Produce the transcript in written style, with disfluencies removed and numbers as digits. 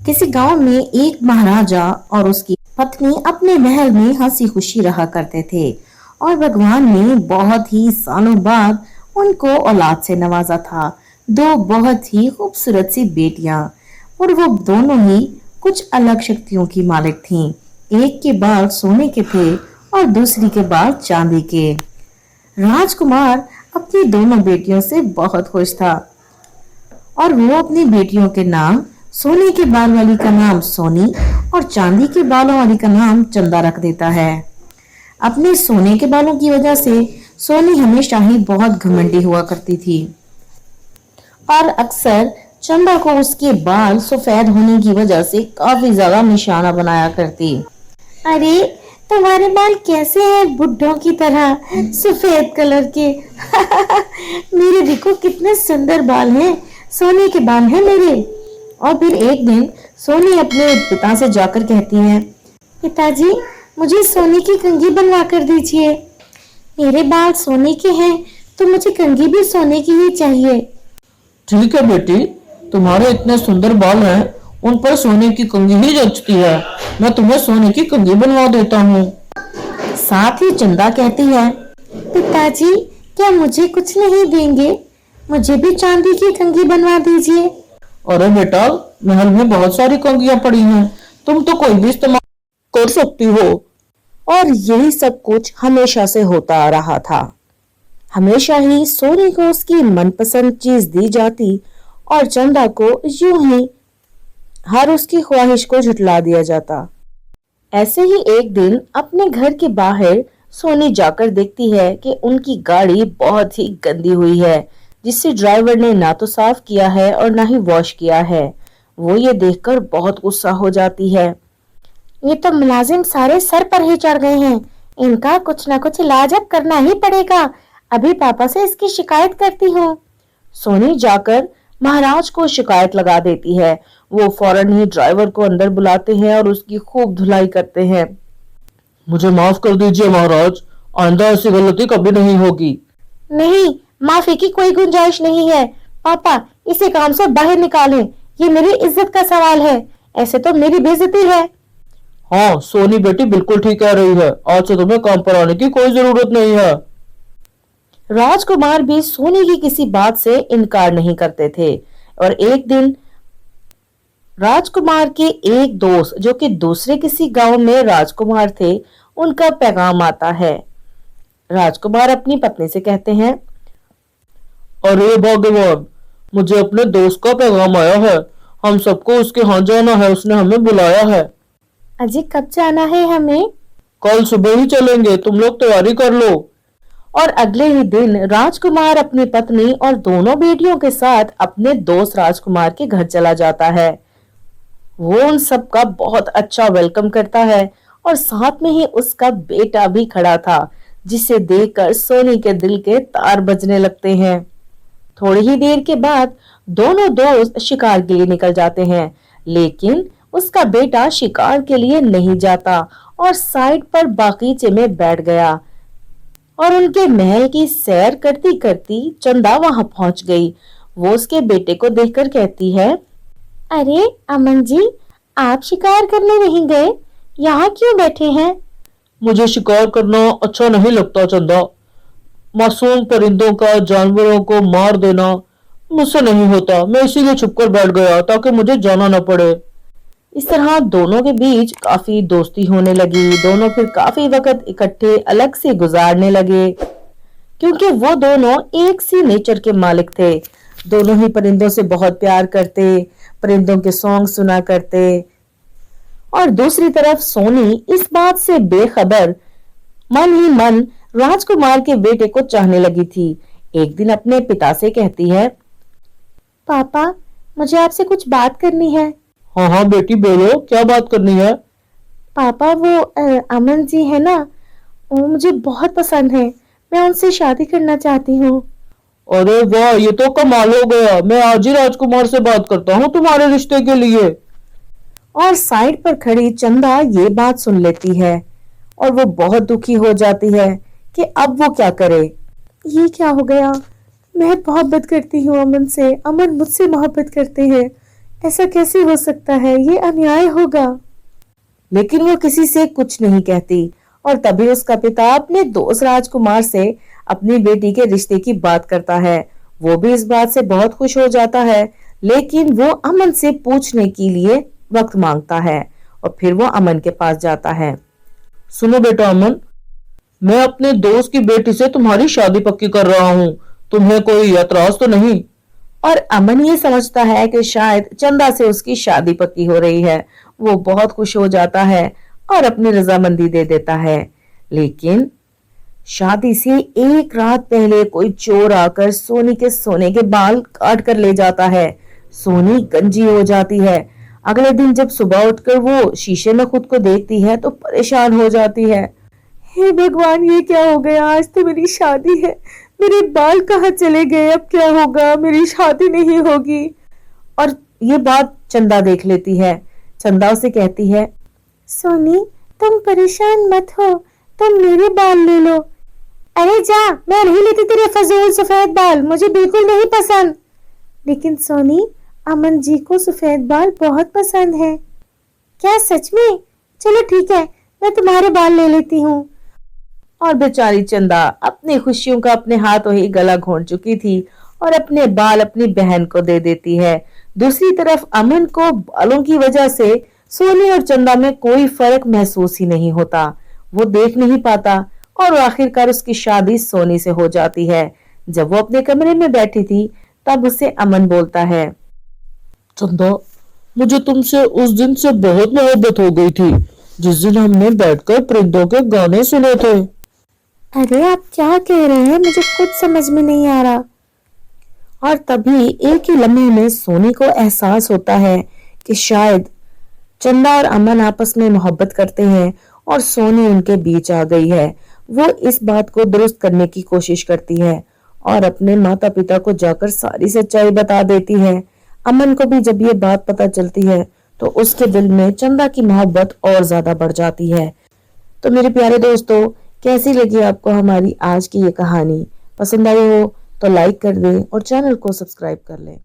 किसी गांव में एक महाराजा और उसकी पत्नी अपने महल में हंसी खुशी रहा करते थे और भगवान ने बहुत ही सालों बाद उनको औलाद से नवाजा था। दो बहुत ही खूबसूरत सी बेटियां और वो दोनों ही कुछ अलग शक्तियों की मालिक थीं। एक के बाल सोने के थे और दूसरी के बाल चांदी के। राजकुमार अपनी दोनों बेटियों से बहुत खुश था और वो अपनी बेटियों के नाम सोने के बाल वाली का नाम सोनी और चांदी के बालों वाली का नाम चंदा रख देता है। अपने सोने के बालों की वजह से सोनी हमेशा ही बहुत घमंडी हुआ करती थी और अक्सर चंदा को उसके बाल सफेद होने की वजह से काफी ज्यादा निशाना बनाया करती। अरे तुम्हारे बाल कैसे हैं बुड्ढों की तरह सफेद कलर के मेरे देखो कितने सुंदर बाल हैं, सोने के बाल हैं मेरे। और फिर एक दिन सोनी अपने पिता से जाकर कहती है, पिताजी मुझे सोने की कंघी बनवा कर दीजिए। मेरे बाल सोने के हैं तो मुझे कंघी भी सोने की ही चाहिए। ठीक है बेटी, तुम्हारे इतने सुंदर बाल हैं, उन पर सोने की कंघी ही जचती है। मैं तुम्हें सोने की कंघी बनवा देता हूँ। साथ ही चंदा कहती है, पिताजी क्या मुझे कुछ नहीं देंगे, मुझे भी चांदी की कंघी बनवा दीजिए। अरे बेटा, महल में बहुत सारी कंघियां पड़ी हैं, तुम तो कोई भी इस्तेमाल कर सकती हो। और यही सब कुछ हमेशा से होता आ रहा था। हमेशा ही सोनी को उसकी मनपसंद चीज दी जाती और चंदा को यूं ही हर उसकी ख्वाहिश को झुठला दिया जाता। ऐसे ही एक दिन अपने घर के बाहर सोनी जाकर देखती है कि उनकी गाड़ी बहुत ही गंदी हुई है, जिससे ड्राइवर ने ना तो साफ किया है और ना ही वॉश किया है। वो ये देखकर बहुत गुस्सा हो जाती है। ये तो मुलाजिम सारे सर पर ही चढ़ गए हैं, इनका कुछ ना कुछ इलाज अब करना ही पड़ेगा। अभी पापा से इसकी शिकायत करती हूँ। सोनी जाकर महाराज को शिकायत लगा देती है। वो फौरन ही ड्राइवर को अंदर बुलाते हैं और उसकी खूब धुलाई करते हैं। मुझे माफ कर दीजिए महाराज, आइंदा ऐसी गलती कभी नहीं होगी। नहीं, माफी की कोई गुंजाइश नहीं है। पापा इसे काम से बाहर निकालें, ये मेरी इज्जत का सवाल है, ऐसे तो मेरी बेइज्जती है। हाँ, सोनी बेटी बिल्कुल ठीक कह रही है, आज से तुम्हें काम पर आने की कोई जरूरत नहीं है। राजकुमार भी सोनी की किसी बात से इनकार नहीं करते थे और एक दिन राजकुमार के एक दोस्त जो कि दूसरे किसी गांव में राजकुमार थे, उनका पैगाम आता है। राजकुमार अपनी पत्नी से कहते हैं, अरे भगवान, मुझे अपने दोस्त का पैगाम आया है, हम सबको उसके यहाँ जाना है, उसने हमें बुलाया है। अजी कब जाना है हमें? कल सुबह ही चलेंगे, तुम लोग तैयारी कर लो। और अगले ही दिन राजकुमार अपनी पत्नी और दोनों बेटियों के साथ अपने दोस्त राजकुमार के घर चला जाता है। वो उन सब का बहुत अच्छा वेलकम करता है और साथ में ही उसका बेटा भी खड़ा था, जिसे देखकर सोनी के दिल के तार बजने लगते हैं। थोड़ी ही देर के बाद दोनों दोस्त शिकार के लिए निकल जाते हैं, लेकिन उसका बेटा शिकार के लिए नहीं जाता और साइड पर बागीचे में बैठ गया। और उनके महल की सैर करती करती चंदा वहां पहुंच गई। वो उसके बेटे को देखकर कहती है, अरे अमन जी, आप शिकार करने नहीं गए, यहाँ क्यों बैठे हैं? मुझे शिकार करना अच्छा नहीं लगता चंदा। मासूम परिंदों का जानवरों को मार देना मुझसे नहीं होता, मैं इसीलिए छुपकर बैठ गया ताकि मुझे जाना न पड़े। इस तरह दोनों के बीच काफी दोस्ती होने लगी। दोनों फिर काफी वक्त इकट्ठे अलग से गुजारने लगे, क्योंकि वो दोनों एक सी नेचर के मालिक थे। दोनों ही परिंदों से बहुत प्यार करते, परिंदों के सॉन्ग सुना करते। और दूसरी तरफ सोनी इस बात से बेखबर मन ही मन राजकुमार के बेटे को चाहने लगी थी। एक दिन अपने पिता से कहती है, पापा मुझे आपसे कुछ बात करनी है। हाँ हाँ बेटी बोलो, क्या बात करनी है? पापा वो अमन जी है ना, वो मुझे बहुत पसंद है, मैं उनसे शादी करना चाहती हूँ। अरे वाह, ये तो कमाल हो गया, मैं आज ही राजकुमार से बात करता हूँ तुम्हारे रिश्ते के लिए। और साइड पर खड़ी चंदा ये बात सुन लेती है और वो बहुत दुखी हो जाती है कि अब वो क्या करे। ये क्या हो गया, मैं मोहब्बत करती हूँ अमन से, अमन मुझसे मोहब्बत करते हैं, ऐसा कैसे हो सकता है, ये अन्याय होगा। लेकिन वो किसी से कुछ नहीं कहती और तभी उसका पिता अपने दोस्त राजकुमार से अपनी बेटी के रिश्ते की बात करता है। वो भी इस बात से बहुत खुश हो जाता है, लेकिन वो अमन से पूछने के लिए वक्त मांगता है और फिर वो अमन के पास जाता है। सुनो बेटा अमन, मैं अपने दोस्त की बेटी से तुम्हारी शादी पक्की कर रहा हूँ। तुम्हें कोई ऐतराज तो नहीं? और अमन ये समझता है कि शायद चंदा से उसकी शादी पक्की हो रही है। वो बहुत खुश हो जाता है और अपनी रजामंदी दे देता है। लेकिन शादी से एक रात पहले कोई चोर आकर सोनी के सोने के बाल काट कर ले जाता है। सोनी गंजी हो जाती है। अगले दिन जब सुबह उठकर वो शीशे में खुद को देखती है तो परेशान हो जाती है। हे भगवान, ये क्या हो गया, आज तो मेरी शादी है, मेरे बाल कहाँ चले गए, अब क्या होगा, मेरी शादी नहीं होगी। और ये बात चंदा देख लेती है। चंदा उसे कहती है, सोनी तुम परेशान मत हो, तुम मेरे बाल ले लो। अरे जा, मैं नहीं लेती तेरे फजूल सफेद बाल, मुझे बिल्कुल नहीं पसंद। लेकिन सोनी, अमन जी को सफेद बाल बहुत पसंद है। क्या सच में? चलो ठीक है, मैं तुम्हारे बाल ले लेती हूँ। और बेचारी चंदा अपनी खुशियों का अपने हाथों ही गला घोंट चुकी थी और अपने बाल अपनी बहन को दे देती है। दूसरी तरफ अमन को बालों की वजह से सोनी और चंदा में कोई फर्क महसूस ही नहीं होता। वो देख नहीं पाता और आखिरकार उसकी शादी सोनी से हो जाती है। जब वो अपने कमरे में बैठी थी तब उसे अमन बोलता है, चंदा, मुझे तुमसे उस दिन से बहुत मोहब्बत हो गई थी जिस दिन हमने बैठकर परिंदों के गाने सुने थे। अरे आप क्या कह रहे हैं, मुझे कुछ समझ में नहीं आ रहा। और तभी एक ही लम्हे में सोनी को एहसास होता है कि शायद चंदा और अमन आपस में मोहब्बत करते हैं और सोनी उनके बीच आ गई है। वो इस बात को दुरुस्त करने की कोशिश करती है और अपने माता पिता को जाकर सारी सच्चाई बता देती है। अमन को भी जब ये बात पता चलती है तो उसके दिल में चंदा की मोहब्बत और ज्यादा बढ़ जाती है। तो मेरे प्यारे दोस्तों, कैसी लगी आपको हमारी आज की ये कहानी? पसंद आई हो तो लाइक कर दें और चैनल को सब्सक्राइब कर लें।